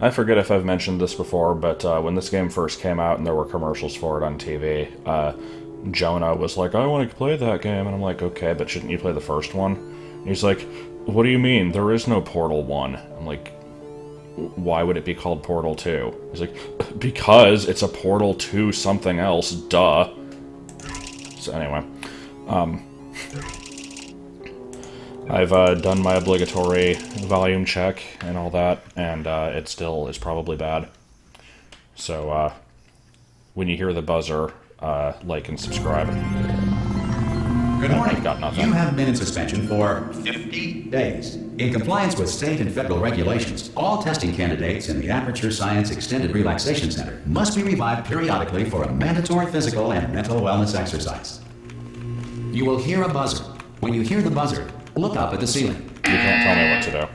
I forget if I've mentioned this before, but when this game first came out and there were commercials for it on TV, Jonah was like, I want to play that game, and I'm like, okay, but shouldn't you play the first one? And he's like, what do you mean? There is no Portal 1. I'm like, why would it be called Portal 2? He's like, because it's a portal to something else, duh. So anyway, I've done my obligatory volume check and all that, and it still is probably bad. So, when you hear the buzzer, like and subscribe. Good morning. I've got nothing. You have been in suspension for 50 days. In compliance with state and federal regulations, all testing candidates in the Aperture Science Extended Relaxation Center must be revived periodically for a mandatory physical and mental wellness exercise. You will hear a buzzer. When you hear the buzzer, look up at the ceiling. You can't tell me what to do.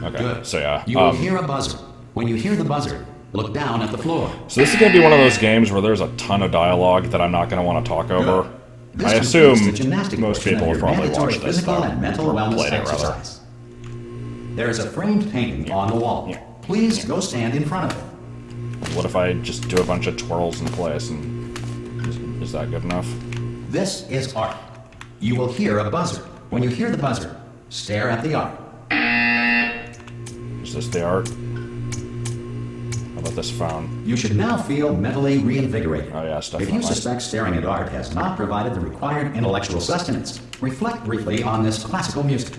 Okay, Good. so yeah. You will hear a buzzer. When you hear the buzzer, look down at the floor. So this is going to be one of those games where there's a ton of dialogue that I'm not going to want to talk over. Good. I assume most people have probably watched this, though, and mental or wellness played it, rather. exercise. There is a framed painting on the wall. Yeah. Please go stand in front of it. What if I just do a bunch of twirls in place, and is that good enough? This is art. You will hear a buzzer. When you hear the buzzer, stare at the art. Is this the art? How about this phone? You should now feel mentally reinvigorated. Oh yes, If definitely. you suspect staring at art has not provided the required intellectual sustenance, reflect briefly on this classical music.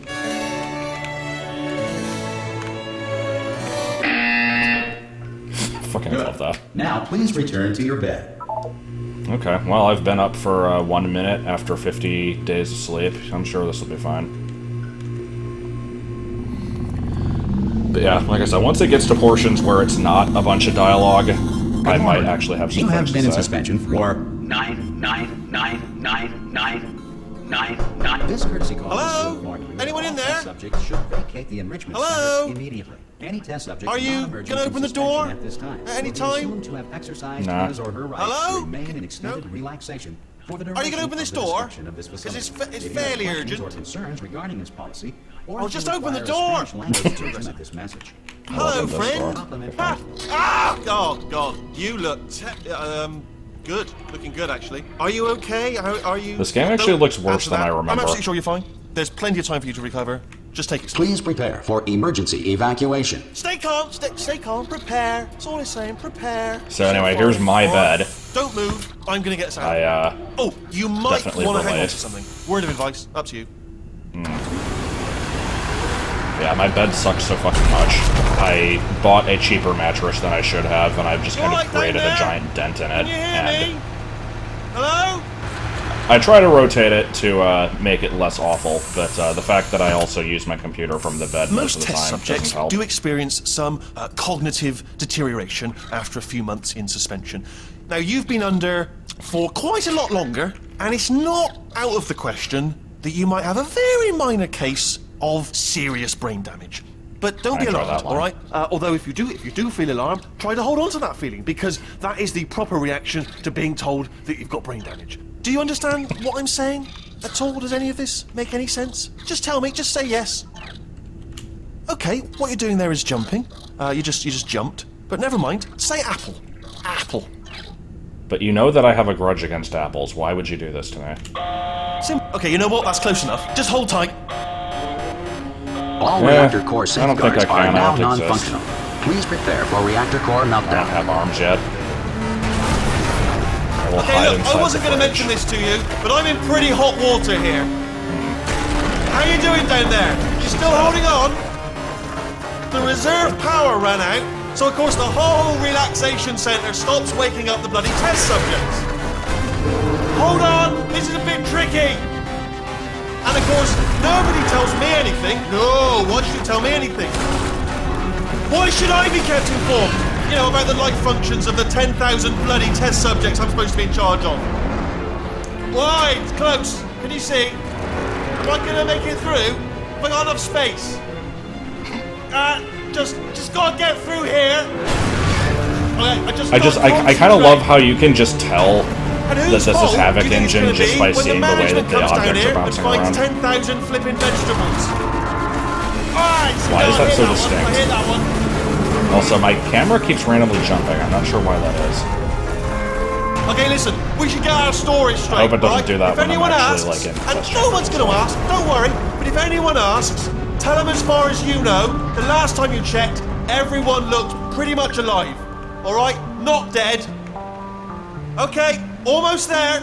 Fucking love that. Now, please return to your bed. Okay, well, I've been up for 1 minute after 50 days of sleep. I'm sure this will be fine. But yeah, like I said, once it gets to portions where it's not a bunch of dialogue, I might actually have some You have things been to in say. suspension for 9999999. This courtesy call Hello? is to warn you that Anyone in all there? test subjects should vacate the enrichment Hello? center immediately. Any test subject Are you non-emergent gonna from open the suspension door at this time at any will be time? assumed to have exercised Nah. his or her rights Hello? to remain in extended No. relaxation for the Are you duration gonna open this of the door? description of this 'Cause facility. it's If you have fairly questions urgent. or concerns regarding this policy, or Oh, if just you open the require a door. Spanish language version of this message. Hello, open this door. friend. Compliment Ah, oh, God. You look good. Looking good, actually. Are you okay? Are you... This game actually Don't looks worse answer than that. I remember. I'm absolutely sure you're fine. There's plenty of time for you to recover. Just take it slow. Please prepare for emergency evacuation. Stay calm. Stay calm. Prepare. That's all I'm saying. Prepare. So anyway, here's my All right. bed. Don't move. I'm gonna get us out. Oh, you might definitely want to hang on relate. to something. Word of advice. Up to you. Yeah, my bed sucks so fucking much. I bought a cheaper mattress than I should have, and I've just kind All of right, down created a there? giant dent in it. Can you hear And me? Hello? I try to rotate it to make it less awful, but the fact that I also use my computer from the bed most of Most the test time subjects doesn't help. do experience some cognitive deterioration after a few months in suspension. Now, you've been under for quite a lot longer, and it's not out of the question that you might have a very minor case of serious brain damage. But don't I be enjoy alarmed, that all line. right? Although if you do feel alarmed, try to hold on to that feeling, because that is the proper reaction to being told that you've got brain damage. Do you understand what I'm saying at all? Does any of this make any sense? Just tell me, just say yes. Okay, what you're doing there is jumping. You just jumped. But never mind, say apple. Apple. But you know that I have a grudge against apples. Why would you do this to me? Okay, you know what? That's close enough. Just hold tight. All Yeah, reactor core I don't think safeguards I are can. now I don't exist. non-functional. Please prepare for reactor core I don't meltdown. have arms yet. I will Okay, hide look, inside I wasn't the going to fridge. mention this to you, but I'm in pretty hot water here. How you doing down there? You still holding on? The reserve power ran out, so of course the whole relaxation centre stops waking up the bloody test subjects. Hold on, this is a bit tricky. And of course, nobody tells me anything. No, why should you tell me anything? Why should I be kept informed? You know, about the life functions of the 10,000 bloody test subjects I'm supposed to be in charge of. Why? It's close. Can you see? Am I gonna make it through? Have I got enough space? Just gotta get through here. Okay, I kind of love how you can just tell and that whose this is fault Havoc do you think it's Engine gonna just be by when seeing the way that management the comes down objects are here and bouncing finds around. 10,000 flipping vegetables. Alright, so Why now is I that hit so one, I distinct? hit that one. Also, my camera keeps randomly jumping. I'm not sure why that is. Okay, listen, we should get our story straight. I hope it doesn't right? do that If when I'm anyone actually, asks, like, in and question. no one's going to ask, don't worry, but if anyone asks, tell them as far as you know, the last time you checked, everyone looked pretty much alive. Alright? Not dead. Okay, almost there.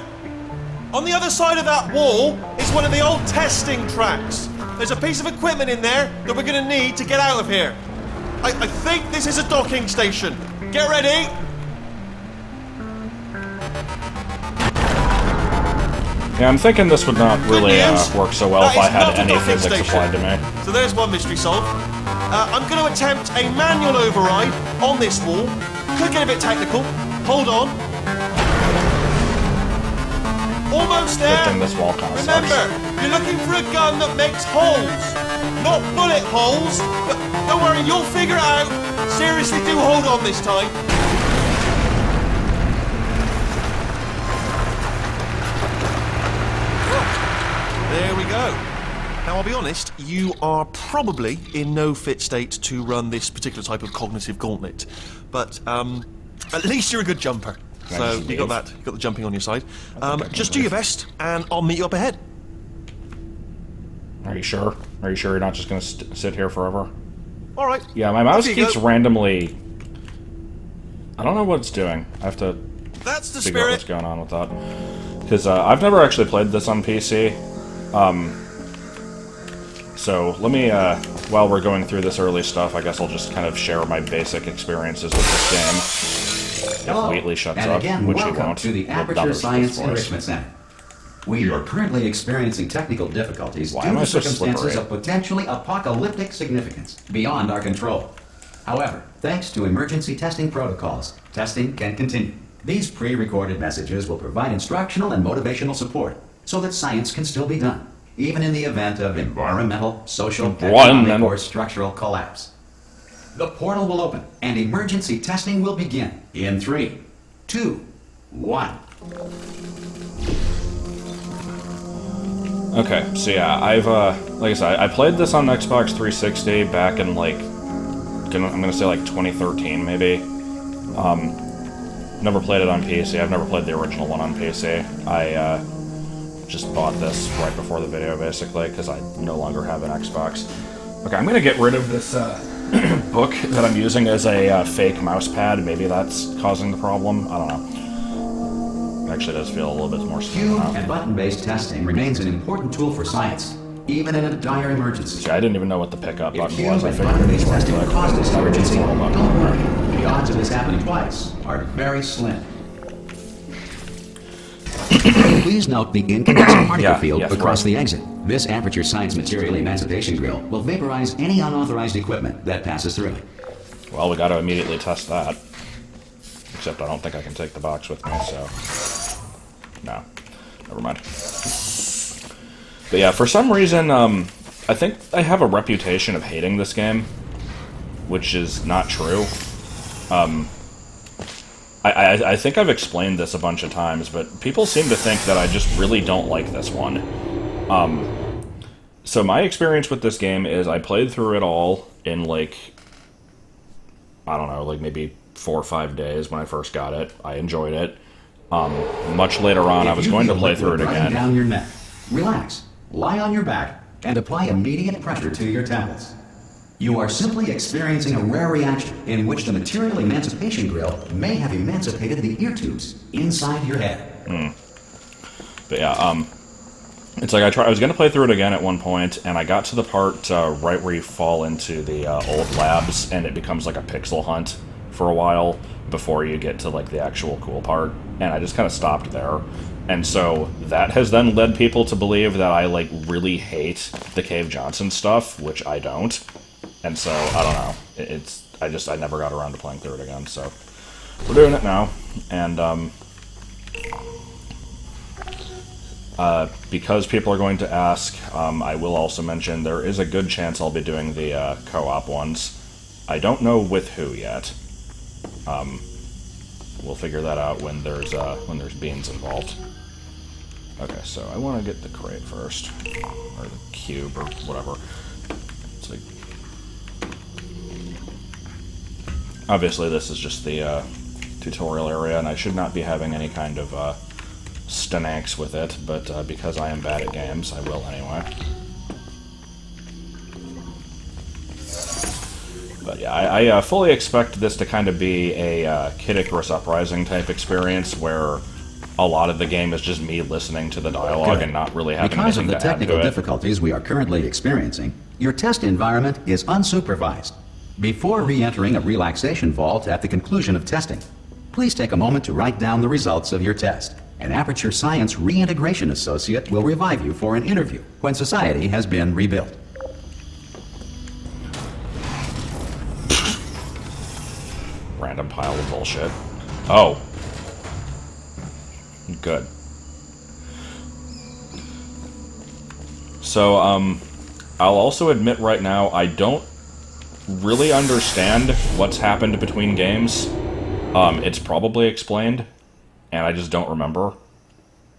On the other side of that wall is one of the old testing tracks. There's a piece of equipment in there that we're going to need to get out of here. I think this is a docking station. Get ready. Yeah, I'm thinking this would not really work so well That if I is had not a any docking physics station. applied to me. So there's one mystery solved. I'm going to attempt a manual override on this wall. Could get a bit technical. Hold on. Almost there. Good thing this wall kind of Remember, sucks. you're looking for a gun that makes holes. Not bullet holes. But don't worry, you'll figure it out. Seriously, do hold on this time. There we go. Now, I'll be honest, you are probably in no fit state to run this particular type of cognitive gauntlet. But, at least you're a good jumper. So, you got that. You got the jumping on your side. Just do your best, and I'll meet you up ahead. Are you sure? Are you sure you're not just going to sit here forever? Alright. Yeah, my mouse Off you keeps go. randomly... I don't know what it's doing. I have to That's the figure out what's spirit. going on with that. Because I've never actually played this on PC. So let me, while we're going through this early stuff, I guess I'll just kind of share my basic experiences with this game. Hello, If Wheatley shuts and up, again, which he welcome won't. to the Well, Aperture that was Science his voice. Enrichment Center. We are currently experiencing technical difficulties Why due am I to so circumstances slippery? of potentially apocalyptic significance beyond our control. However, thanks to emergency testing protocols, testing can continue. These pre-recorded messages will provide instructional and motivational support so that science can still be done, even in the event of environmental, social, economic, or structural collapse. The portal will open, and emergency testing will begin in 3, 2, 1. Okay, so yeah, I've, like I said, I played this on Xbox 360 back in, like, I'm gonna say, like, 2013, maybe. Never played it on PC. I've never played the original one on PC. I, just bought this right before the video, basically, because I no longer have an Xbox. Okay, I'm gonna get rid of this, book that I'm using as a, fake mouse pad. Maybe that's causing the problem. I don't know. It actually does feel a little bit more smooth Cube now. and button-based testing remains an important tool for science, even in a dire emergency. See, I didn't even know what the pickup If button cube was. I and figured it button-based was testing right would cause this there. emergency, Portal button. don't worry. The odds of this happening twice are very slim. Please note the incandescent particle field yeah, across right. the exit. This Aperture Science Material Emancipation Grill will vaporize any unauthorized equipment that passes through it. Well, we gotta immediately test that. Except I don't think I can take the box with me, so... No. Never mind. But yeah, for some reason, I think I have a reputation of hating this game. Which is not true. I think I've explained this a bunch of times, but people seem to think that I just really don't like this one. So my experience with this game is I played through it all in, like, I don't know, like maybe 4 or 5 days when I first got it. I enjoyed it. Much later on, I was going to play through it again. Down your neck. Relax. Lie on your back and apply immediate pressure to your temples. You are simply experiencing a rare reaction in which the material emancipation grill may have emancipated the ear tubes inside your head. But yeah, it's like I was going to play through it again at one point, and I got to the part right where you fall into the old labs, and it becomes like a pixel hunt for a while before you get to like the actual cool part, and I just kind of stopped there. And so that has then led people to believe that I like really hate the Cave Johnson stuff, which I don't. And so I don't know. I never got around to playing through it again. So we're doing it now, and because people are going to ask, I will also mention there is a good chance I'll be doing the co-op ones. I don't know with who yet. We'll figure that out when there's beans involved. Okay, so I want to get the crate first, or the cube, or whatever. It's like, Obviously, this is just the tutorial area, and I should not be having any kind of stanks with it, but because I am bad at games, I will anyway. But yeah, I fully expect this to kind of be a Kid Icarus Uprising type experience, where a lot of the game is just me listening to the dialogue and not really having Because of anything the to add to technical it. difficulties we are currently experiencing, your test environment is unsupervised. Before re-entering a relaxation vault at the conclusion of testing, please take a moment to write down the results of your test. An Aperture Science Reintegration Associate will revive you for an interview when society has been rebuilt. Random pile of bullshit. Oh. Good. So, I'll also admit right now, I don't really understand what's happened between games. It's probably explained, and I just don't remember.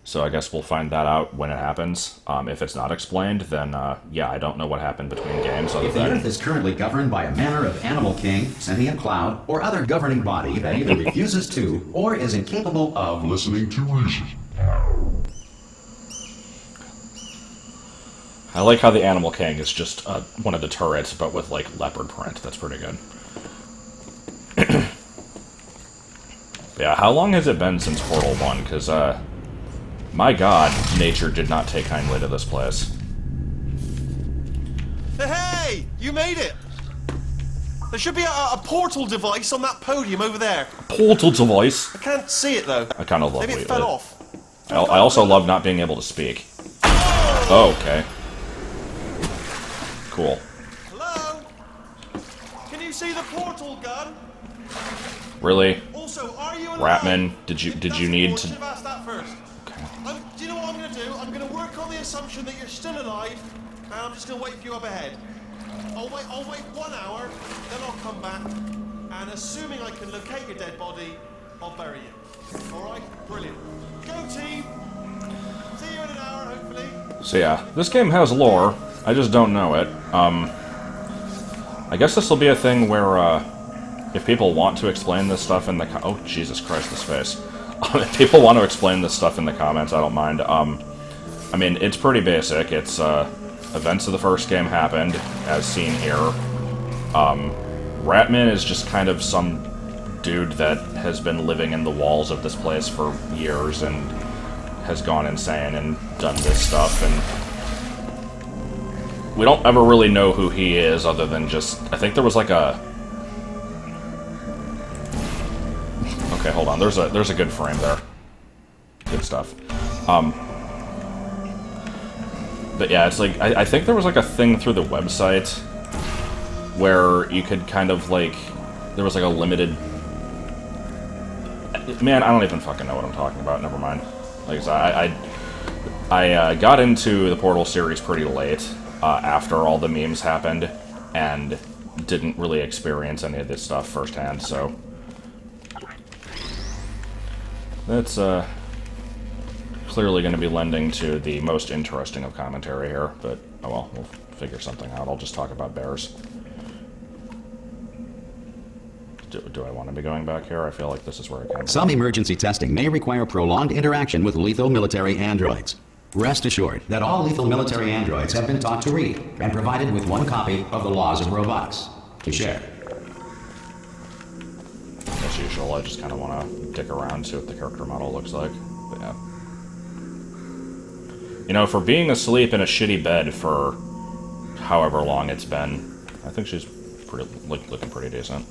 So I guess we'll find that out when it happens. If it's not explained, then, yeah, I don't know what happened between games. If the Earth is currently governed by a manner of animal king, sentient cloud, or other governing body that either refuses to or is incapable of listening to reason. I like how the Animal King is just one of the turrets, but with, like, leopard print. That's pretty good. Yeah, how long has it been since Portal 1? Because, my god, nature did not take kindly to this place. Hey! You made it! There should be a portal device on that podium over there. Portal device? I can't see it, though. I kind of love Maybe it Wheatley. fell off. I also love not being able to speak. Oh, okay. Cool. Hello? Can you see the portal gun? Really? Also, are you alive? Ratman, did you need Should to... have asked that first. Okay. Do you know what I'm going to do? I'm going to work on the assumption that you're still alive, and I'm just going to wait for you up ahead. I'll wait 1 hour, then I'll come back, and assuming I can locate your dead body, I'll bury you. Alright? Brilliant. Go team! See you in an hour, hopefully. So yeah, this game has lore. I just don't know it. I guess this will be a thing where, if people want to explain this stuff in the oh, Jesus Christ, this face. If people want to explain this stuff in the comments, I don't mind. I mean, it's pretty basic. It's, events of the first game happened, as seen here. Ratman is just kind of some dude that has been living in the walls of this place for years and has gone insane and done this stuff, and we don't ever really know who he is other than just... I think there was like a... Okay, hold on. There's a good frame there. Good stuff. But yeah, it's like... I think there was like a thing through the website where you could kind of like... There was like a limited... Man, I don't even fucking know what I'm talking about. Never mind. Like I said, I got into the Portal series pretty late, after all the memes happened, and didn't really experience any of this stuff firsthand, so... That's, clearly going to be lending to the most interesting of commentary here, but, oh well, we'll figure something out. I'll just talk about bears. Do I want to be going back here? I feel like this is where I can. Some emergency testing may require prolonged interaction with lethal military androids. Rest assured that all lethal military androids have been taught to read and provided with one copy of the Laws of Robotics to share. As usual, I just kind of want to dick around, see what the character model looks like. But yeah. You know, for being asleep in a shitty bed for however long it's been, I think she's looking pretty decent.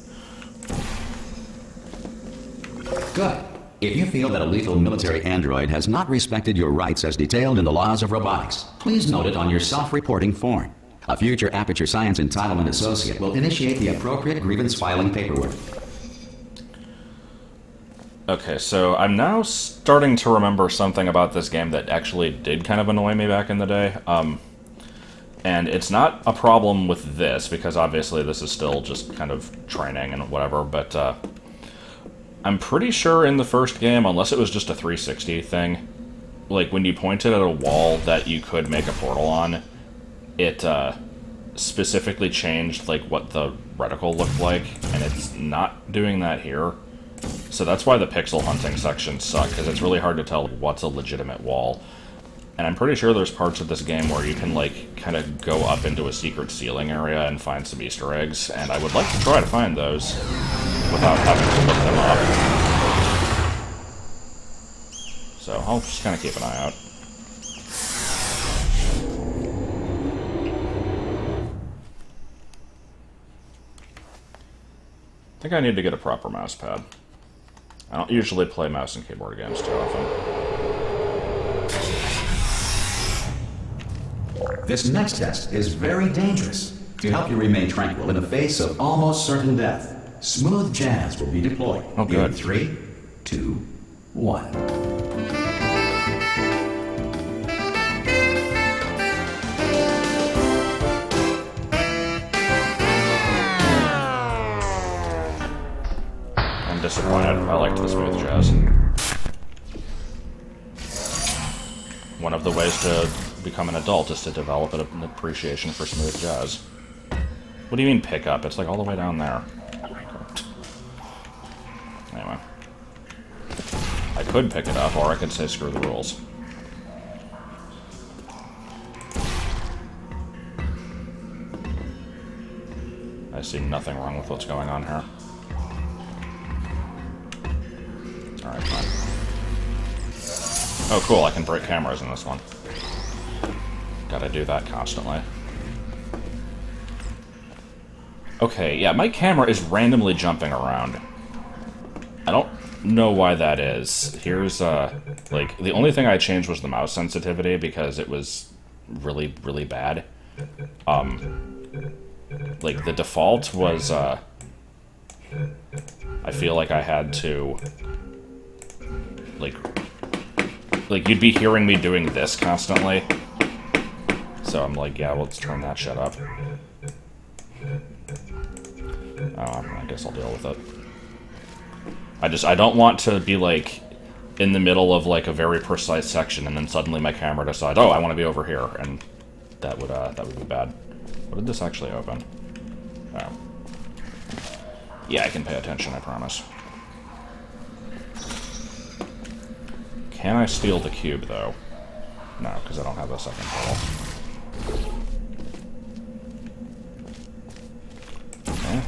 Good. If you feel that a lethal military android has not respected your rights as detailed in the Laws of Robotics, please note it on your self-reporting form. A future Aperture Science Entitlement Associate will initiate the appropriate grievance filing paperwork. Okay, so I'm now starting to remember something about this game that actually did kind of annoy me back in the day. And it's not a problem with this, because obviously this is still just kind of training and whatever, but I'm pretty sure in the first game, unless it was just a 360 thing, like when you pointed at a wall that you could make a portal on, it specifically changed like what the reticle looked like, and it's not doing that here. So that's why the pixel hunting sections suck, because it's really hard to tell what's a legitimate wall. And I'm pretty sure there's parts of this game where you can, like, kind of go up into a secret ceiling area and find some Easter eggs, and I would like to try to find those without having to look them up. So I'll just kind of keep an eye out. I think I need to get a proper mouse pad. I don't usually play mouse and keyboard games too often. This next test is very dangerous. To help you remain tranquil in the face of almost certain death, smooth jazz will be deployed. Oh, good. In 3, 2, 1. I'm disappointed. I liked the smooth jazz. One of the ways to become an adult is to develop an appreciation for smooth jazz. What do you mean pick up? It's like all the way down there. Anyway. I could pick it up, or I could say screw the rules. I see nothing wrong with what's going on here. Alright, fine. Oh, cool, I can break cameras in this one. Gotta do that constantly. Okay, yeah, my camera is randomly jumping around. I don't know why that is. Here's, like, the only thing I changed was the mouse sensitivity because it was really, really bad. Like, the default was, I feel like I had to, like, you'd be hearing me doing this constantly. So I'm like, yeah, well, let's turn that shit up. I guess I'll deal with it. I don't want to be, like, in the middle of, like, a very precise section, and then suddenly my camera decides, oh, I want to be over here, and that would be bad. What did this actually open? Oh. Yeah, I can pay attention, I promise. Can I steal the cube, though? No, because I don't have a second portal. Okay.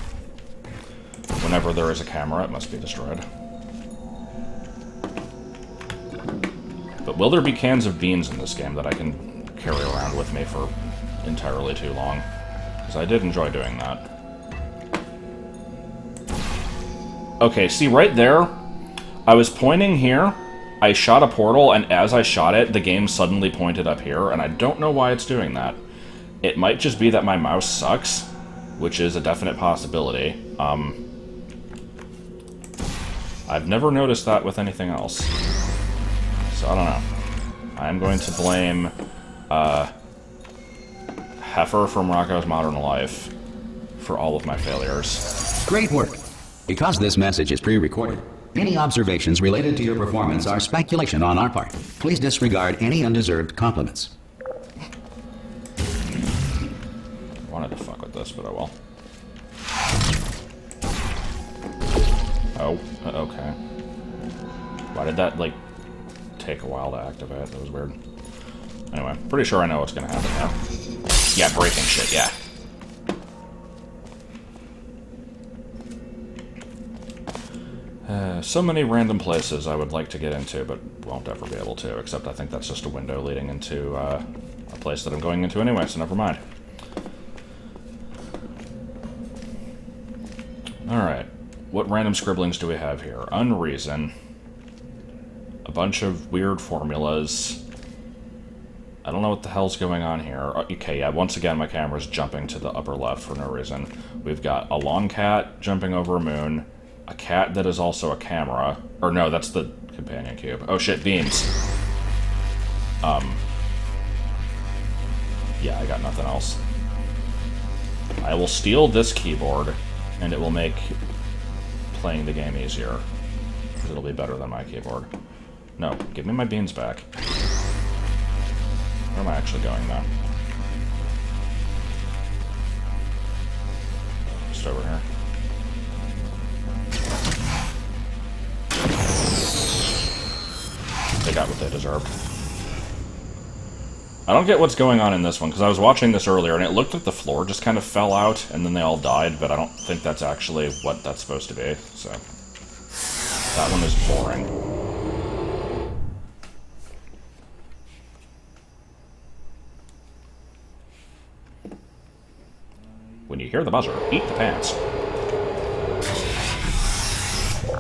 Whenever there is a camera, it must be destroyed. But will there be cans of beans in this game that I can carry around with me for entirely too long? Because I did enjoy doing that. Okay, see right there? I was pointing here, I shot a portal, and as I shot it, the game suddenly pointed up here, and I don't know why it's doing that. It might just be that my mouse sucks, which is a definite possibility. I've never noticed that with anything else. So I don't know. I'm going to blame Heifer from Rocko's Modern Life for all of my failures. Great work. Because this message is pre-recorded, any observations related to your performance are speculation on our part. Please disregard any undeserved compliments. I wanted to fuck with this, but I will. Oh, okay. Why did that, like, take a while to activate? That was weird. Anyway, pretty sure I know what's gonna happen now. Yeah, breaking shit, yeah. So many random places I would like to get into, but won't ever be able to, except I think that's just a window leading into a place that I'm going into anyway, so never mind. Alright, what random scribblings do we have here? Unreason. A bunch of weird formulas. I don't know what the hell's going on here. Okay, yeah, once again my camera's jumping to the upper left for no reason. We've got a long cat jumping over a moon. A cat that is also a camera. Or no, that's the companion cube. Oh shit, beans. Yeah, I got nothing else. I will steal this keyboard, and it will make playing the game easier. Because it'll be better than my keyboard. No, give me my beans back. Where am I actually going, though? Just over here. They got what they deserved. I don't get what's going on in this one, because I was watching this earlier, and it looked like the floor just kind of fell out, and then they all died, but I don't think that's actually what that's supposed to be, so... That one is boring. When you hear the buzzer, eat the pants.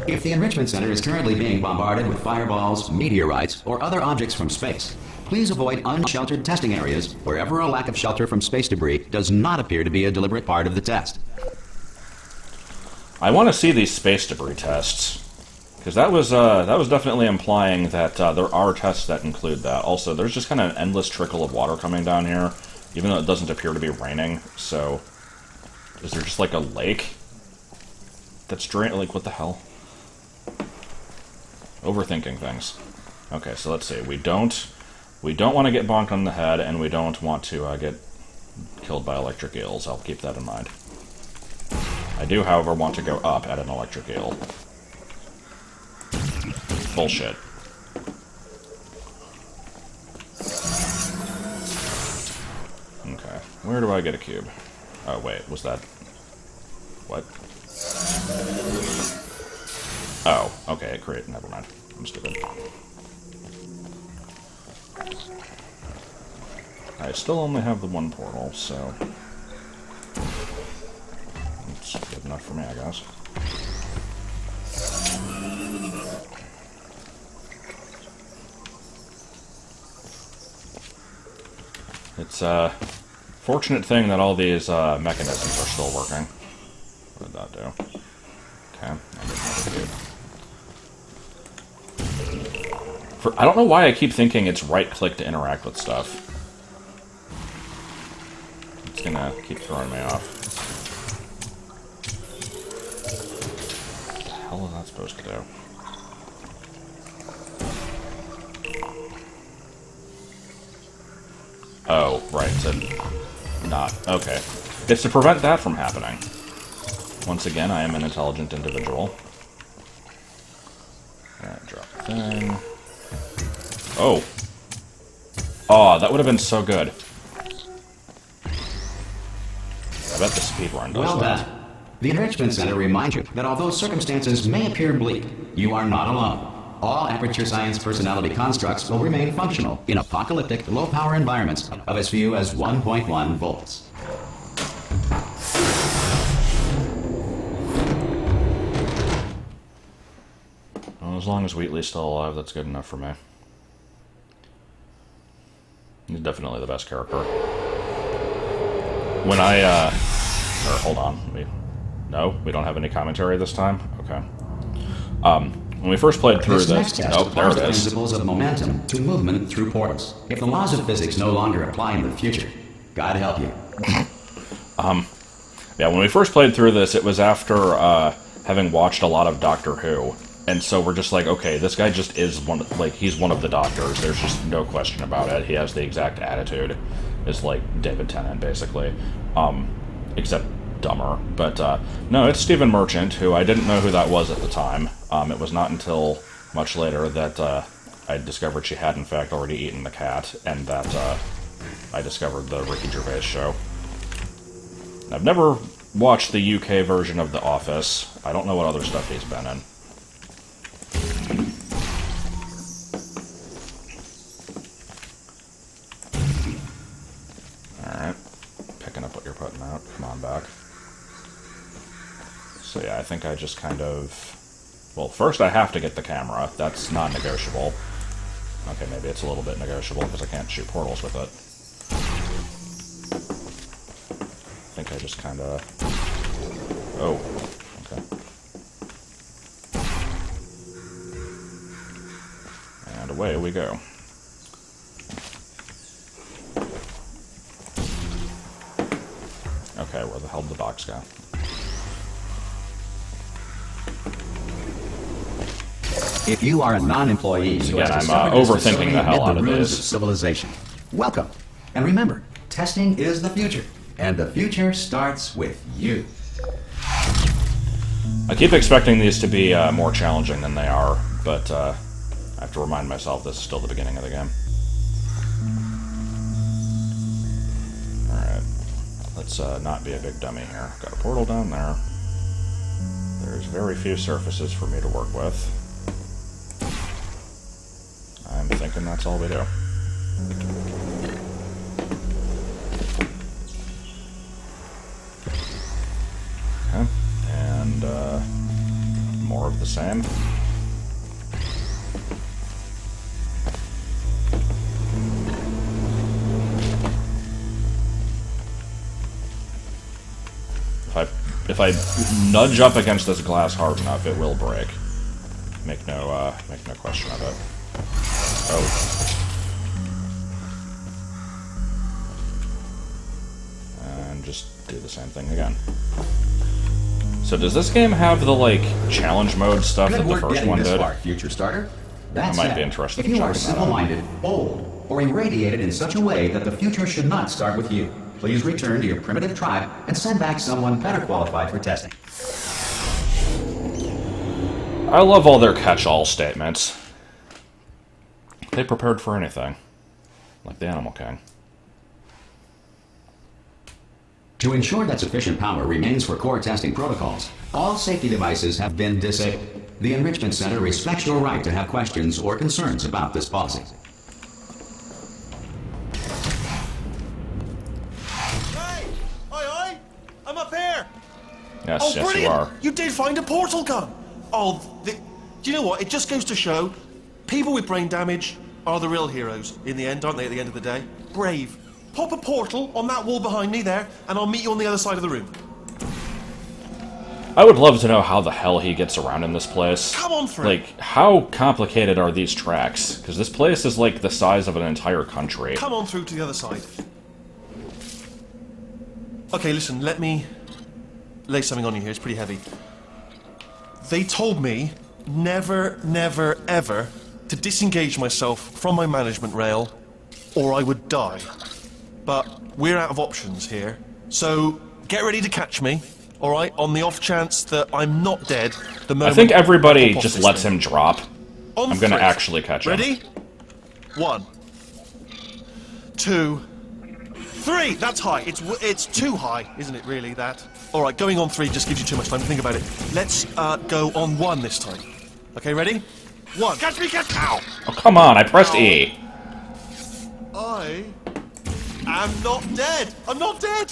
If the Enrichment Center is currently being bombarded with fireballs, meteorites, or other objects from space, please avoid unsheltered testing areas wherever a lack of shelter from space debris does not appear to be a deliberate part of the test. I want to see these space debris tests, because that was definitely implying that there are tests that include that. Also, there's just kind of an endless trickle of water coming down here, even though it doesn't appear to be raining. So, is there just like a lake that's drained? Like, what the hell? Overthinking things. Okay, so let's see. We don't want to get bonked on the head, and we don't want to get killed by electric eels. I'll keep that in mind. I do, however, want to go up at an electric eel. Bullshit. Okay, where do I get a cube? Oh, wait, was that... What? Oh, okay, it created... Never mind. I'm stupid. I still only have the one portal, so... It's good enough for me, I guess. It's a fortunate thing that all these mechanisms are still working. What did that do? Okay, I did another cube. I don't know why I keep thinking it's right-click to interact with stuff. It's gonna keep throwing me off. What the hell is that supposed to do? Oh, right, so not. Okay. It's to prevent that from happening. Once again, I am an intelligent individual. Alright, drop the thing. Oh. Oh, that would have been so good. I bet the speedrun does Well that. done. The Enrichment Center reminds you that although circumstances may appear bleak, you are not alone. All Aperture Science personality constructs will remain functional in apocalyptic, low-power environments of as few as 1.1 volts. Well, as long as Wheatley's still alive, that's good enough for me. He's definitely the best character. When I, or hold on, no, we don't have any commentary this time? Okay. When we first played through Next this... test Oh, there applies it the is. principles of momentum to movement through portals. If the laws of physics no longer apply in the future, God help you. Yeah, when we first played through this, it was after having watched a lot of Doctor Who. And so we're just like, okay, this guy just is one, like, he's one of the Doctors. There's just no question about it. He has the exact attitude. It's like David Tennant, basically. Except dumber. But, no, it's Stephen Merchant, who I didn't know who that was at the time. It was not until much later that I discovered she had, in fact, already eaten the cat, and that I discovered the Ricky Gervais show. I've never watched the UK version of The Office. I don't know what other stuff he's been in. Alright. Picking up what you're putting out. Come on back. So yeah, I think I just kind of... Well, first I have to get the camera. That's non-negotiable. Okay, maybe it's a little bit negotiable because I can't shoot portals with it. I think I just kind of... Oh, okay. And away we go. Okay, where the hell did the box go? If you are a non-employee who Again, has I'm discovered this overthinking facility the hell amid out of ruins this. of civilization, welcome. And remember, testing is the future, and the future starts with you. I keep expecting these to be more challenging than they are, but I have to remind myself this is still the beginning of the game. Alright, let's not be a big dummy here. Got a portal down there. There's very few surfaces for me to work with. I'm thinking that's all we do. Okay, and more of the same. If I nudge up against this glass hard enough, it will break. Make no question of it. Oh. And just do the same thing again. So does this game have the, like, challenge mode stuff that the first one did? Far, future starter. I might be interested in if you are checking that out. simple-minded, bold, or irradiated in such a way that the future should not start with you, please return to your primitive tribe and send back someone better qualified for testing. I love all their catch-all statements. They prepared for anything. Like the Animal King. To ensure that sufficient power remains for core testing protocols, all safety devices have been disabled. The Enrichment Center respects your right to have questions or concerns about this policy. Hey! Oi! I'm up here! Yes, Oh, yes brilliant! you are. You did find a portal gun! Oh, do you know what? It just goes to show, people with brain damage are the real heroes in the end, aren't they, at the end of the day? Brave. Pop a portal on that wall behind me there, and I'll meet you on the other side of the room. I would love to know how the hell he gets around in this place. Come on through. Like, how complicated are these tracks? Because this place is like the size of an entire country. Come on through to the other side. Okay, listen, let me lay something on you here. It's pretty heavy. They told me never, never, ever to disengage myself from my management rail, or I would die. But we're out of options here, so get ready to catch me, all right? On the off chance that I'm not dead, the moment I think everybody I pop off just this lets thing. him drop. On I'm gonna three. actually catch him. Ready? 1, 2, 3. That's high. It's too high, isn't it? Really, that. All right, going on 3 just gives you too much time to think about it. Let's go on 1 this time. Okay, ready? 1. Catch me! Catch! Ow! Oh, come on, I pressed E. I am not dead. I'm not dead.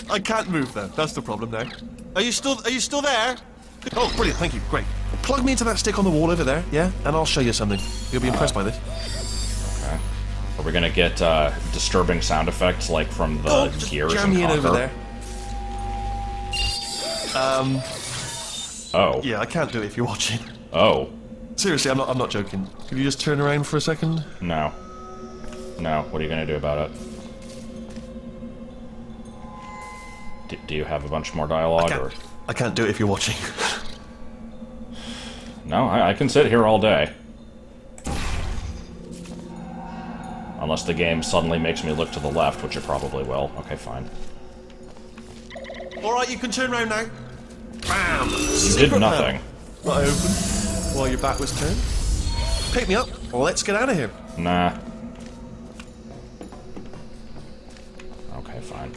I can't move though. That's the problem now. Are you still there? Oh, brilliant. Thank you. Great. Plug me into that stick on the wall over there, yeah? And I'll show you something. You'll be impressed by this. Okay. Are we gonna get disturbing sound effects like from the Just gears jam and me in over Conquer? there. Oh. Yeah, I can't do it if you're watching. Oh. Seriously, I'm not joking. Could you just turn around for a second? No. No. What are you gonna do about it? Do you have a bunch more dialogue, or? I can't do it if you're watching. No, I can sit here all day. Unless the game suddenly makes me look to the left, which it probably will. Okay, fine. Alright, you can turn around now. Bam! You did nothing. That I opened while your back was turned. Pick me up. Let's get out of here. Nah. Okay, fine.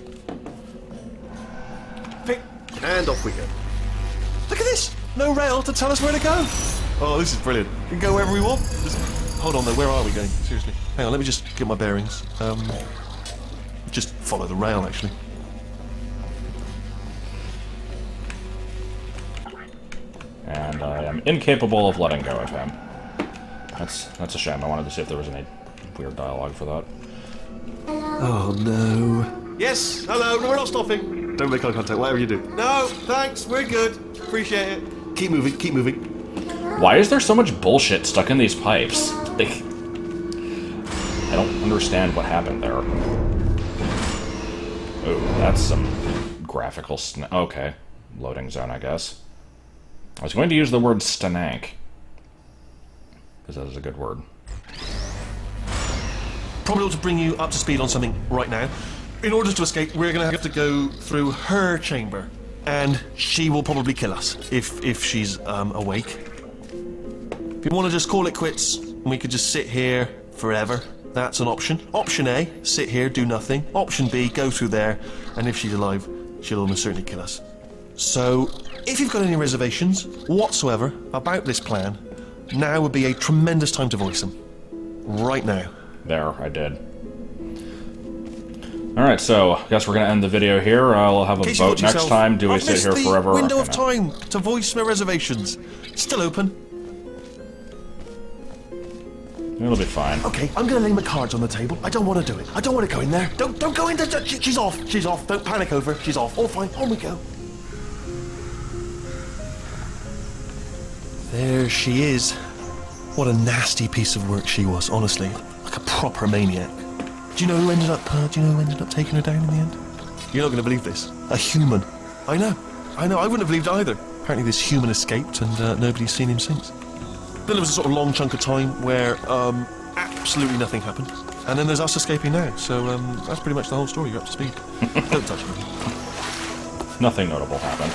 Pick, and off we go. Look at this! No rail to tell us where to go. Oh, this is brilliant. We can go wherever we want. Just, hold on though, where are we going? Seriously. Hang on, let me just get my bearings. Just follow the rail, actually. And I am incapable of letting go of him. That's a shame. I wanted to see if there was any weird dialogue for that. Oh no. Yes, hello, no, we're not stopping. Don't make eye contact, whatever you do. No, thanks, we're good. Appreciate it. Keep moving, keep moving. Why is there so much bullshit stuck in these pipes? Like, I don't understand what happened there. Ooh, that's some graphical okay. Loading zone, I guess. I was going to use the word stanank, because that is a good word. Probably ought to bring you up to speed on something right now. In order to escape, we're going to have to go through her chamber. and she will probably kill us if she's awake. If you want to just call it quits, and we could just sit here forever, that's an option. Option A, sit here, do nothing. Option B, go through there, and if she's alive, she'll almost certainly kill us. So, if you've got any reservations whatsoever about this plan, now would be a tremendous time to voice them. Right now. There, I did. Alright, so, I guess we're gonna end the video here. I'll have a vote next time. Do we sit here forever? Window of time to voice my reservations. Still open. It'll be fine. Okay, I'm gonna lay my cards on the table. I don't want to do it. I don't want to go in there. Don't go in there. She's off. She's off. Don't panic over. She's off. All fine. On we go. There she is. What a nasty piece of work she was, honestly. Like a proper maniac. Do you know who ended up taking her down in the end? You're not going to believe this. A human. I know. I wouldn't have believed it either. Apparently this human escaped and nobody's seen him since. Then there was a sort of long chunk of time where absolutely nothing happened. And then there's us escaping now. So that's pretty much the whole story. You're up to speed. Don't touch me. Nothing notable happened.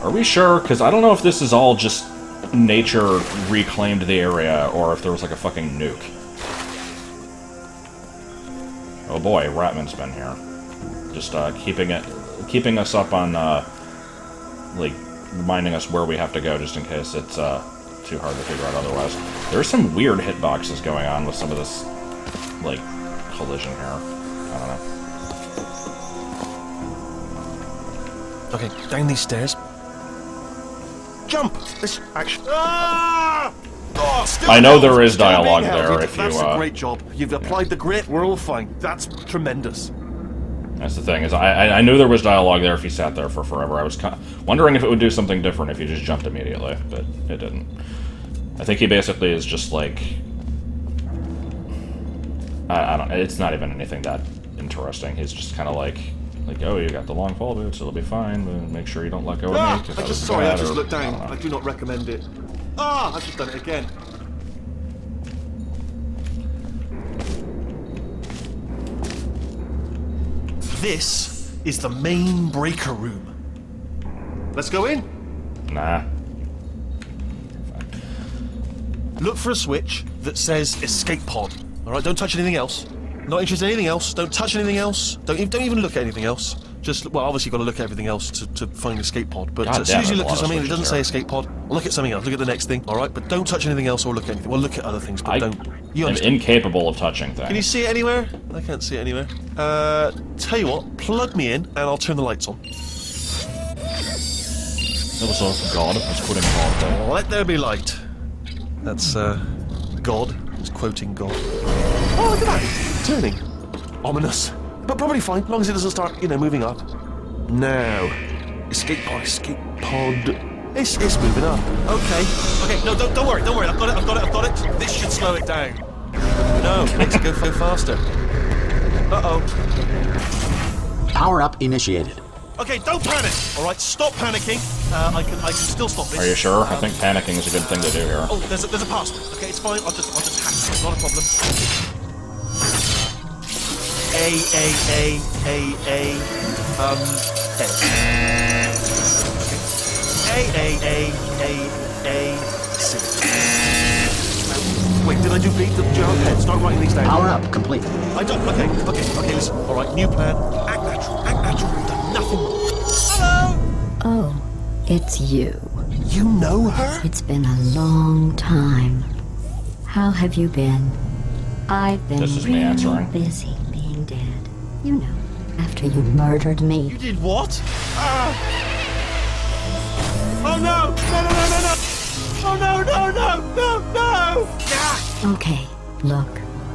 Are we sure? Because I don't know if this is all just nature reclaimed the area or if there was like a fucking nuke. Oh boy, Ratman's been here. Just keeping us up on, like, reminding us where we have to go just in case it's too hard to figure out otherwise. There's some weird hitboxes going on with some of this, like, collision here. I don't know. Okay, down these stairs. Jump! This action. Ah! Oh, I know there is dialogue there if you... That's a great job. You've applied the grit, we're all fine. That's tremendous. That's the thing, is I knew there was dialogue there if you sat there for forever. I was wondering if it would do something different if you just jumped immediately, but it didn't. I think he basically is just like... I don't know, it's not even anything that interesting. He's just kind of like, oh, you got the long fall boots, it'll be fine, but make sure you don't let go of me. I just looked down. I do not recommend it. Ah, I've just done it again. This is the main breaker room. Let's go in. Nah. Look for a switch that says escape pod. All right, don't touch anything else. Not interested in anything else. Don't touch anything else. Don't even look at anything else. Just, well, obviously you've got to look at everything else to find escape pod. But as soon as you look at something that doesn't say escape pod, look at something else. Look at the next thing, all right? But don't touch anything else or look at anything. Well, look at other things, but don't. You I'm incapable of touching things. Can you see it anywhere? I can't see it anywhere. Tell you what, plug me in and I'll turn the lights on. That was a god. Let's put in God there. Let there be light. That's, God. He's quoting God. Oh, look at that! Turning. Ominous. But probably fine, as long as it doesn't start, moving up. Now. Escape pod. It's moving up. Okay. No, don't worry. I've got it. This should slow it down. No, makes it go faster. Uh-oh. Power up initiated. Okay, don't panic. All right, stop panicking. I can still stop this. Are you sure? I think panicking is a good thing to do here. Oh, there's a password. Okay, it's fine. I'll just hack it. It's not a problem. AAAAC. Wait, did I do B? Do you have a pen? Start writing these down. Power up complete. I don't. Okay, listen. All right, new plan. Act natural. We've done nothing wrong. Hello. Oh, it's you. You know her? It's been a long time. How have you been? I've been This is me really answering. busy being dead. You know, after you murdered me. You did what? Oh no! No! Oh no! Okay, look,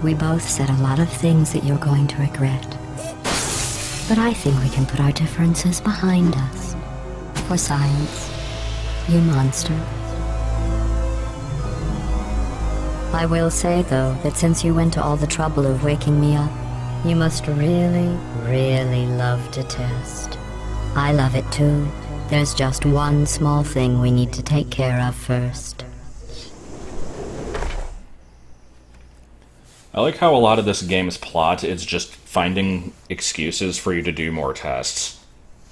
we both said a lot of things that you're going to regret. But I think we can put our differences behind us. For science, you monster. I will say, though, that since you went to all the trouble of waking me up, you must really, really love to test. I love it too. There's just one small thing we need to take care of first. I like how a lot of this game's plot is just finding excuses for you to do more tests.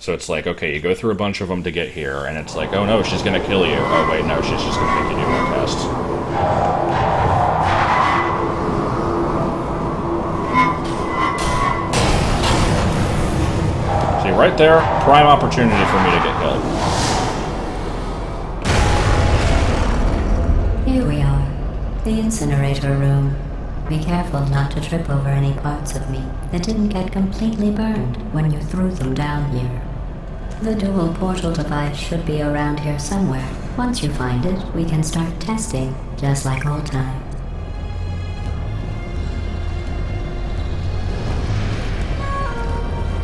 So it's like, okay, you go through a bunch of them to get here, and it's like, oh no, she's gonna kill you. Oh wait, no, she's just gonna make you do more tests. See, right there, prime opportunity for me to get killed. Here we are, the incinerator room. Be careful not to trip over any parts of me that didn't get completely burned when you threw them down here. The dual portal device should be around here somewhere. Once you find it, we can start testing, just like old times.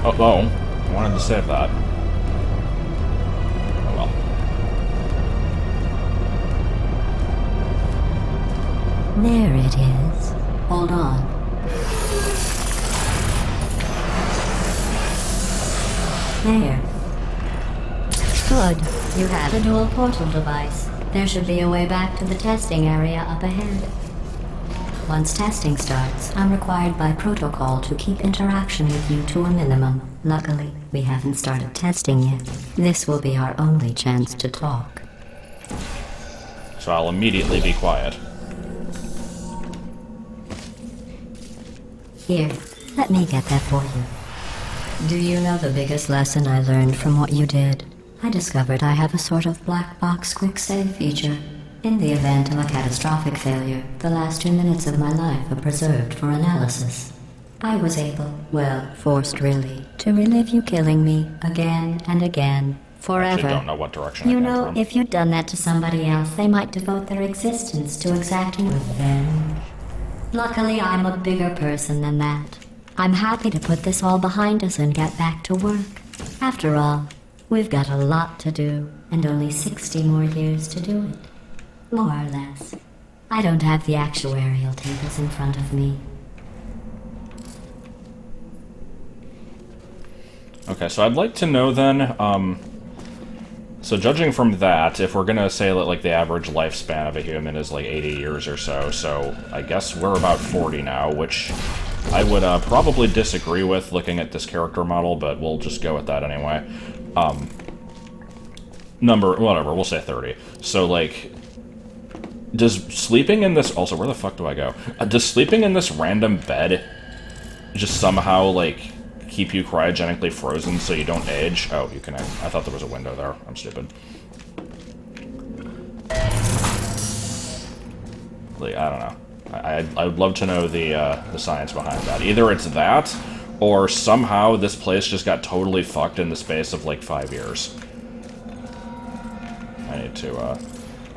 Oh, I wanted to save that. Oh well. There it is. Hold on. There. Good. You have a dual portal device. There should be a way back to the testing area up ahead. Once testing starts, I'm required by protocol to keep interaction with you to a minimum. Luckily, we haven't started testing yet. This will be our only chance to talk. So I'll immediately be quiet. Here, let me get that for you. Do you know the biggest lesson I learned from what you did? I discovered I have a sort of black box quick save feature. In the event of a catastrophic failure, the last 2 minutes of my life are preserved for analysis. I was able, well, forced really, to relive you killing me again and again, forever. I actually don't know what direction I You came know, from. if you'd done that to somebody else, they might devote their existence to exacting revenge. Luckily, I'm a bigger person than that. I'm happy to put this all behind us and get back to work. After all, we've got a lot to do, and only 60 more years to do it. More or less. I don't have the actuarial tables in front of me. Okay, so I'd like to know then, so judging from that, if we're gonna say that, like, the average lifespan of a human is, like, 80 years or so, so I guess we're about 40 now, which I would probably disagree with looking at this character model, but we'll just go with that anyway. Whatever, we'll say 30. So, like, does sleeping in this... Also, where the fuck do I go? Does sleeping in this random bed just somehow, like, keep you cryogenically frozen so you don't age? Oh, you can... I thought there was a window there. I'm stupid. Like, I don't know. I would love to know the science behind that. Either it's that, or somehow this place just got totally fucked in the space of, like, 5 years. I need to,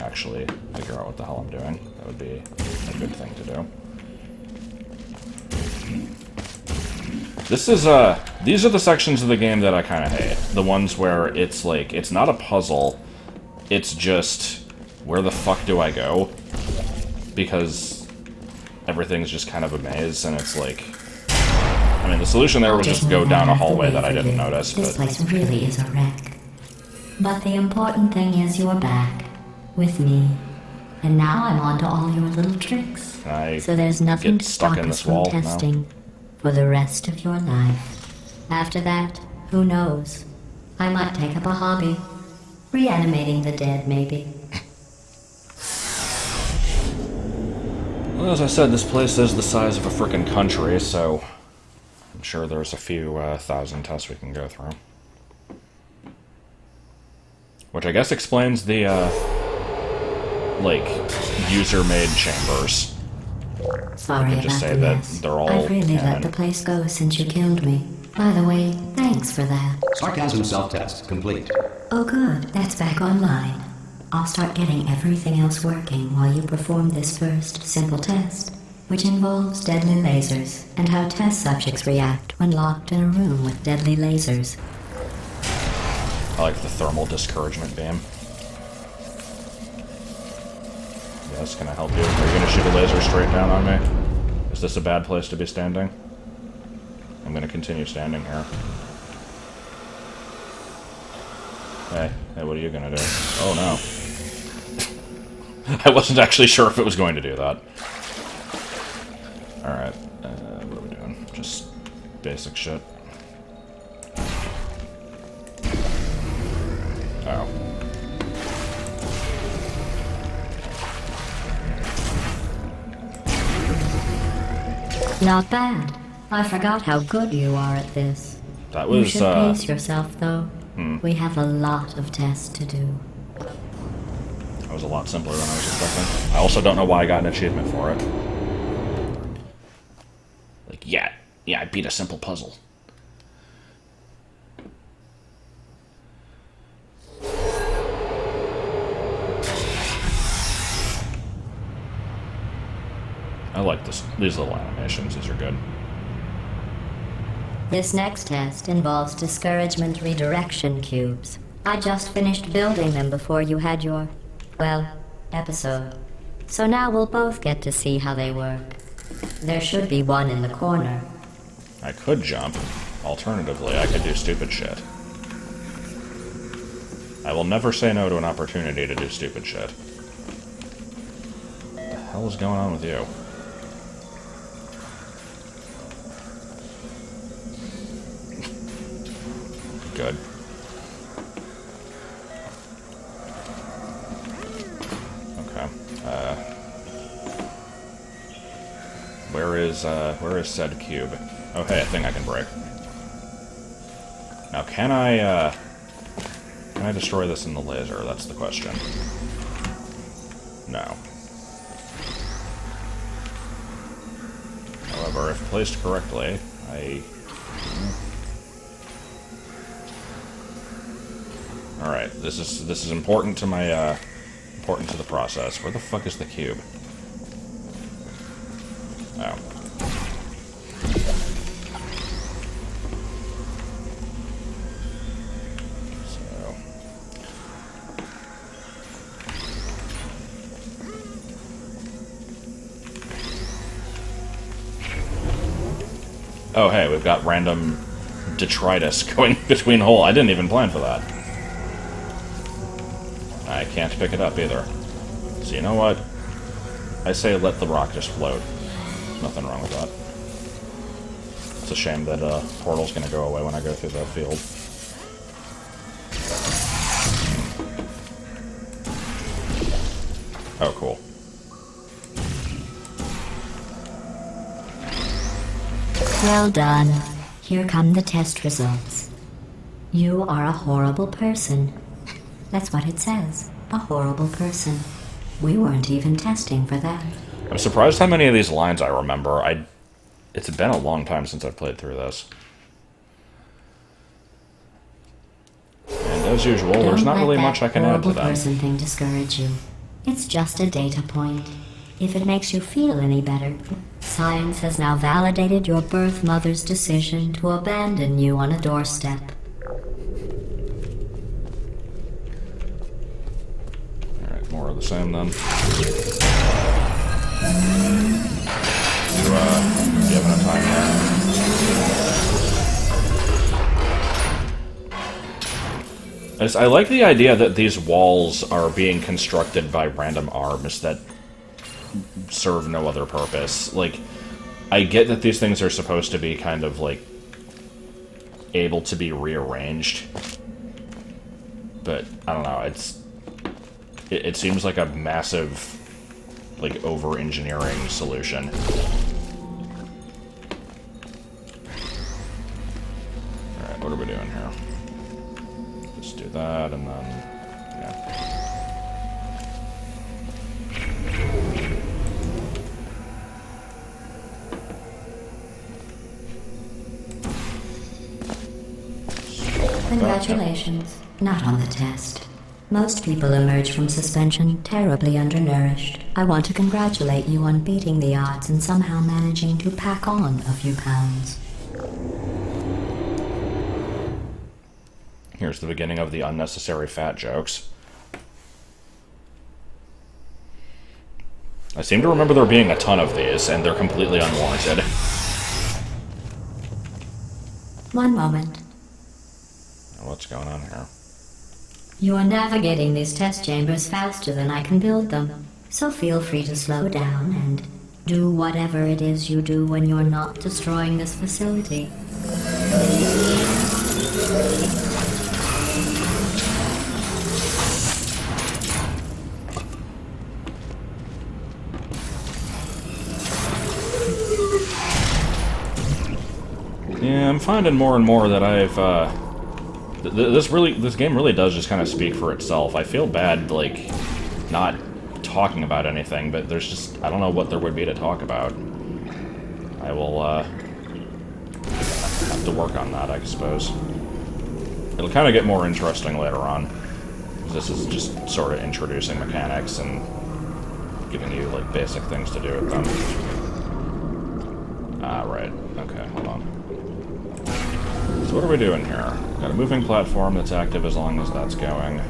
actually figure out what the hell I'm doing. That would be a good thing to do. This is, these are the sections of the game that I kind of hate. The ones where it's, like, it's not a puzzle, it's just, where the fuck do I go? Because everything's just kind of a maze, and it's like... I mean, the solution there was just go down a hallway that I didn't notice, but... This place really is a wreck. But the important thing is you're back, with me. And now I'm on to all your little tricks. So there's nothing to stop us from testing for the rest of your life. After that, who knows? I might take up a hobby. Reanimating the dead, maybe. Well, as I said, this place is the size of a frickin' country, so... I'm sure there's a few thousand tests we can go through. Which I guess explains the, like, user-made chambers. Sorry I can just about say the that mess. they're all I've really let canon. the place go since you killed me. By the way, thanks for that. Sarcasm self-test complete. Oh good, that's back online. I'll start getting everything else working while you perform this first simple test, which involves deadly lasers and how test subjects react when locked in a room with deadly lasers. I like the thermal discouragement beam. Yes, can I help you? Are you gonna shoot a laser straight down on me? Is this a bad place to be standing? I'm gonna continue standing here. Hey, what are you gonna do? Oh no. I wasn't actually sure if it was going to do that. Alright, what are we doing? Just basic shit. Oh. Not bad. I forgot how good you are at this. That You was, should pace yourself, though. We have a lot of tests to do. that was a lot simpler than I was expecting. I also don't know why I got an achievement for it. Like, yeah, I beat a simple puzzle. I like these little animations, these are good. This next test involves discouragement redirection cubes. I just finished building them before you had your, well, episode. So now we'll both get to see how they work. There should be one in the corner. I could jump. Alternatively, I could do stupid shit. I will never say no to an opportunity to do stupid shit. What the hell is going on with you? Good. Okay. Where is said cube? Oh, hey, a thing I can break. Now, can I destroy this in the laser? That's the question. No. However, if placed correctly, Alright, this is important to my, important to the process. Where the fuck is the cube? Oh. So. Oh, hey, we've got random detritus going between hole. I didn't even plan for that. I can't pick it up either. So you know what? I say let the rock just float. There's nothing wrong with that. It's a shame that portal's gonna go away when I go through that field. Oh, cool. Well done. Here come the test results. You are a horrible person. That's what it says. A horrible person. We weren't even testing for that. I'm surprised how many of these lines I remember. It's been a long time since I've played through this. And as usual, there's not really much I can add to that that. horrible person thing discourage you. It's just a data point. If it makes you feel any better, science has now validated your birth mother's decision to abandon you on a doorstep. Alright, more of the same then. You having a time there? I like the idea that these walls are being constructed by random arms that serve no other purpose. Like, I get that these things are supposed to be kind of, like, able to be rearranged. But, I don't know, it seems like a massive, like, over-engineering solution. Alright, what are we doing here? Just do that, and then, yeah. Congratulations. Not on the test. Most people emerge from suspension terribly undernourished. I want to congratulate you on beating the odds and somehow managing to pack on a few pounds. Here's the beginning of the unnecessary fat jokes. I seem to remember there being a ton of these, and they're completely unwarranted. One moment. What's going on here? You are navigating these test chambers faster than I can build them, so feel free to slow down and do whatever it is you do when you're not destroying this facility. Yeah, I'm finding more and more that I've, this game really does just kind of speak for itself. I feel bad, like, not talking about anything, but there's just, I don't know what there would be to talk about. I will, have to work on that, I suppose. It'll kind of get more interesting later on. This is just sort of introducing mechanics and giving you, like, basic things to do with them. Ah, right. Okay, hold on. So what are we doing here? Got a moving platform that's active as long as that's going.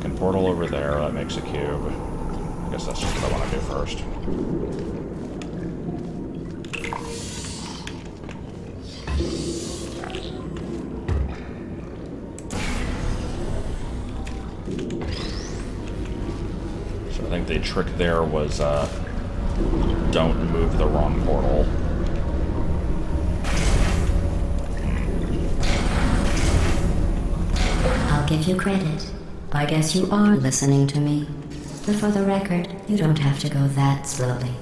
Can portal over there, that makes a cube. I guess that's just what I want to do first. So I think the trick there was, don't move the wrong portal. I'll give you credit. I guess you are listening to me. But for the record, you don't have to go that slowly.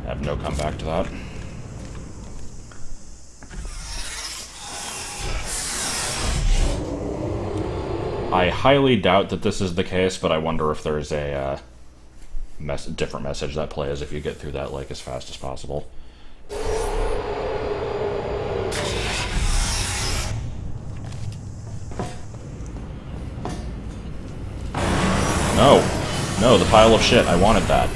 I have no comeback to that. I highly doubt that this is the case, but I wonder if there's a different message that plays if you get through that like as fast as possible. No, the pile of shit. I wanted that.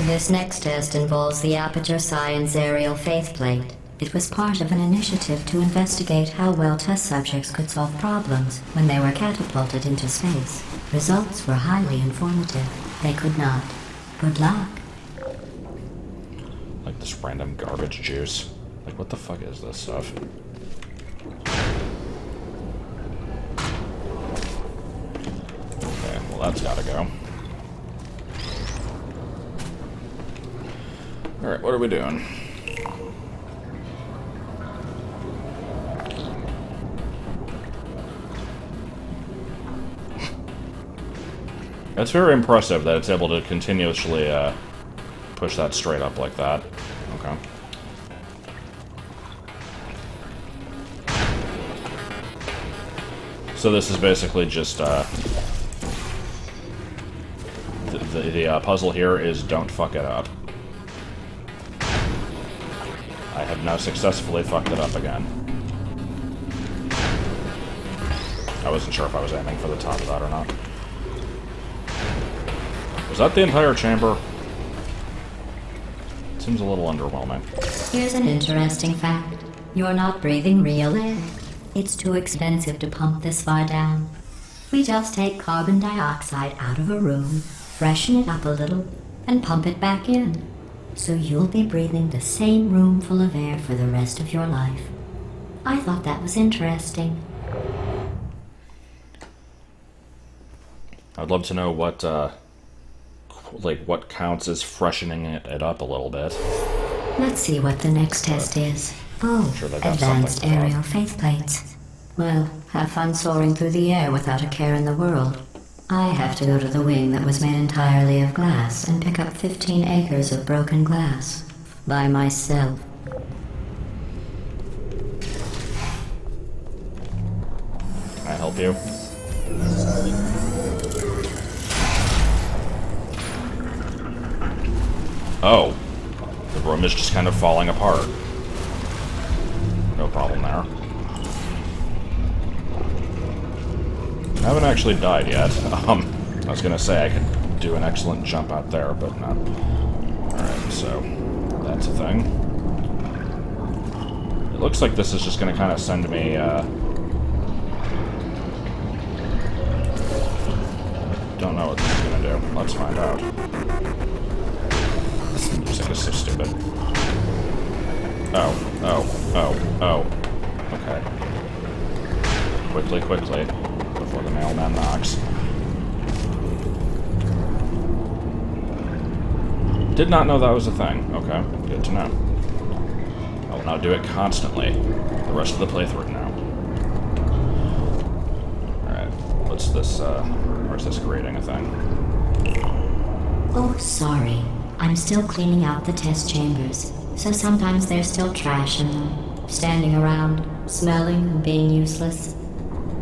This next test involves the Aperture Science Aerial Faithplate. It was part of an initiative to investigate how well test subjects could solve problems when they were catapulted into space. Results were highly informative. They could not. Good luck. Like this random garbage juice. Like, what the fuck is this stuff? Okay, well that's gotta go. Alright, what are we doing? It's very impressive that it's able to continuously push that straight up like that. Okay. So this is basically just the puzzle here is don't fuck it up. I have now successfully fucked it up again. I wasn't sure if I was aiming for the top of that or not. Was that the entire chamber? Seems a little underwhelming. Here's an interesting fact. You're not breathing real air. It's too expensive to pump this far down. We just take carbon dioxide out of a room, freshen it up a little, and pump it back in. So you'll be breathing the same room full of air for the rest of your life. I thought that was interesting. I'd love to know what, what counts as freshening it up a little bit. Let's see what the next test is. Oh, Sure they got advanced something for aerial faithplates. Well, have fun soaring through the air without a care in the world. I have to go to the wing that was made entirely of glass and pick up 15 acres of broken glass. By myself. Can I help you? Oh. The room is just kind of falling apart. No problem there. I haven't actually died yet. I was gonna say I could do an excellent jump out there, but no. Alright, so that's a thing. It looks like this is just gonna kind of send me, don't know what this is gonna do. Let's find out. This music is so stupid. Oh. Okay. Quickly. Before the mailman knocks. Did not know that was a thing. Okay, good to know. I will now do it constantly. The rest of the playthrough now. Alright, what's this, where's this creating a thing? Oh, sorry. I'm still cleaning out the test chambers, so sometimes there's still trash in them, standing around, smelling and being useless.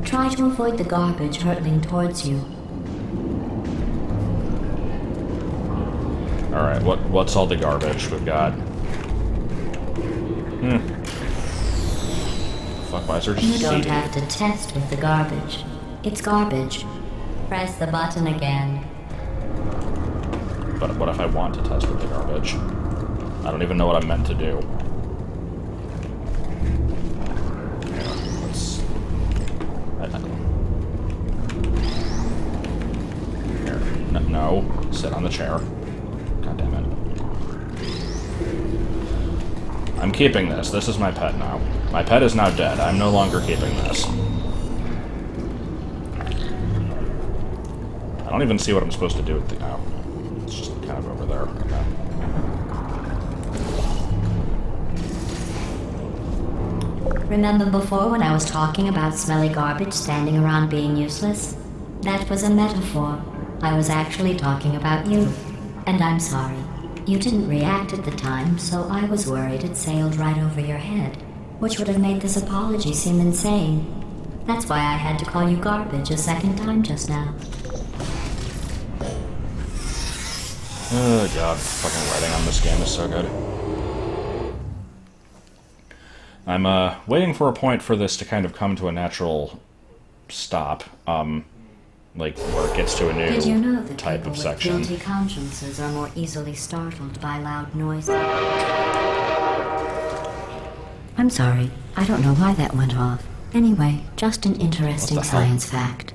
Try to avoid the garbage hurtling towards you. Alright, what's all the garbage we've got? Fuck, why is there just You don't CD? have to test with the garbage. It's garbage. Press the button again. But what if I want to test with the garbage? I don't even know what I'm meant to do. Here, let's... Here. No. Sit on the chair. God damn it. I'm keeping this. This is my pet now. My pet is now dead. I'm no longer keeping this. I don't even see what I'm supposed to do with the... Oh. It's just kind of over there. Okay. Remember before when I was talking about smelly garbage standing around being useless? That was a metaphor. I was actually talking about you. And I'm sorry. You didn't react at the time, so I was worried it sailed right over your head, which would have made this apology seem insane. That's why I had to call you garbage a second time just now. Oh god, fucking writing on this game is so good. I'm waiting for a point for this to kind of come to a natural stop. Like where it gets to a new Did you know that type people of with section. guilty consciences are more easily startled by loud noises? I'm sorry. I don't know why that went off. Anyway, just an interesting What the hell? science fact.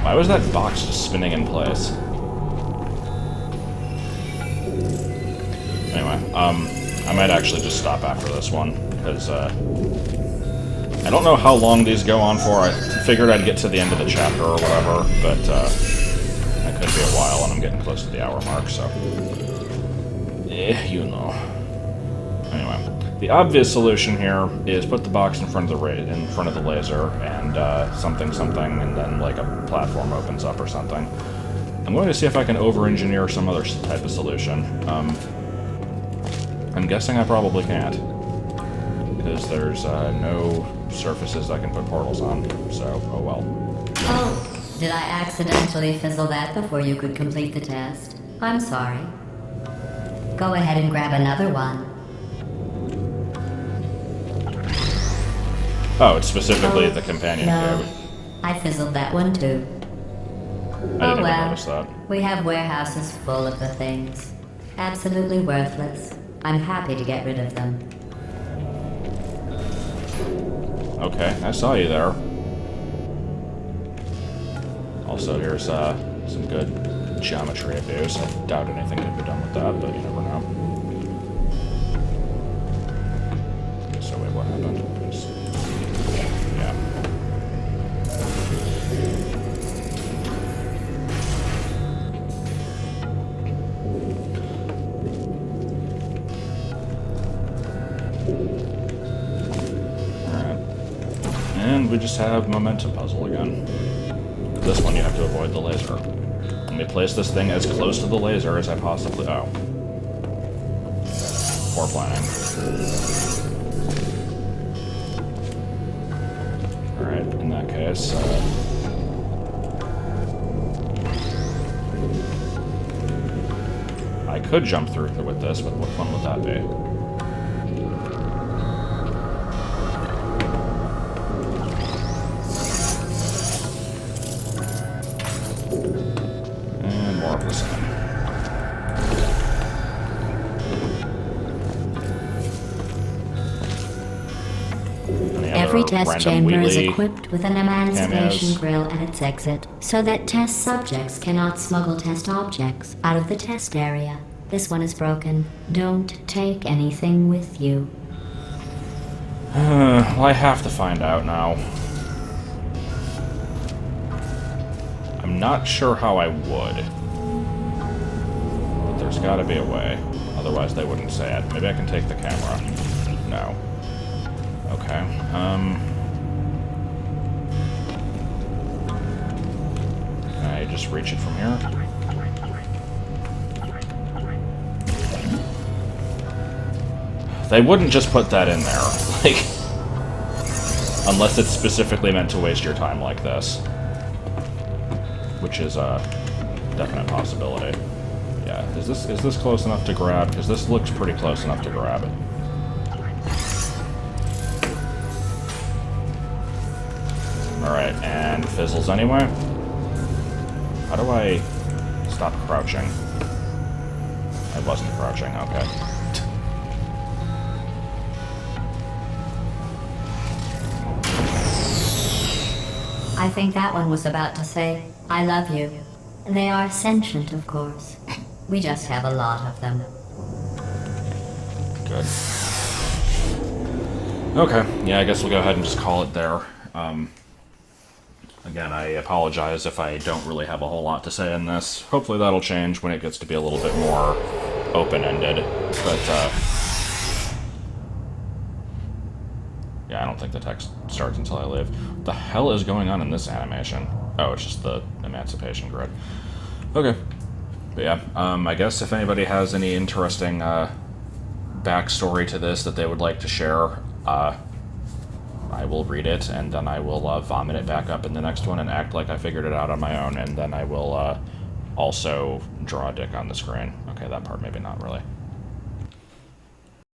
Why was that box just spinning in place? Anyway, I might actually just stop after this one, because, I don't know how long these go on for. I figured I'd get to the end of the chapter or whatever, but, that could be a while, and I'm getting close to the hour mark, so... you know. Anyway, the obvious solution here is put the box in front of the laser, and, something, and then, like, a platform opens up or something. I'm going to see if I can over-engineer some other type of solution. I'm guessing I probably can't, because there's no surfaces I can put portals on, so oh well. Oh, did I accidentally fizzle that before you could complete the test? I'm sorry. Go ahead and grab another one. Oh, it's specifically the companion No, cube. I fizzled that one too. I didn't even well, notice that. we have warehouses full of the things. Absolutely worthless. I'm happy to get rid of them. Okay, I saw you there. Also, here's some good geometry abuse. I doubt anything can be done with that, but you never know. So wait, what happened? Yeah. And we just have momentum puzzle again. This one you have to avoid the laser. Let me place this thing as close to the laser as I possibly... Oh. Poor planning. Alright, in that case, I could jump through with this, but what fun would that be? Every test chamber is Wheatley equipped with an emancipation cameos. grill at its exit, so that test subjects cannot smuggle test objects out of the test area. This one is broken. Don't take anything with you. Well, I have to find out now. I'm not sure how I would. But there's gotta be a way. Otherwise they wouldn't say it. Maybe I can take the camera. No. Okay, can I just reach it from here? They wouldn't just put that in there. Like, unless it's specifically meant to waste your time like this. Which is a definite possibility. Yeah, is this close enough to grab? Because this looks pretty close enough to grab. Alright, and fizzles anyway. How do I stop crouching? I wasn't crouching, okay. I think that one was about to say, I love you. They are sentient, of course. We just have a lot of them. Good. Okay, yeah, I guess we'll go ahead and just call it there. Again, I apologize if I don't really have a whole lot to say in this. Hopefully that'll change when it gets to be a little bit more open-ended. But, yeah, I don't think the text starts until I leave. What the hell is going on in this animation? Oh, it's just the Emancipation Grid. Okay. But yeah, I guess if anybody has any interesting backstory to this that they would like to share, I will read it, and then I will vomit it back up in the next one and act like I figured it out on my own, and then I will also draw a dick on the screen. Okay, that part maybe not really.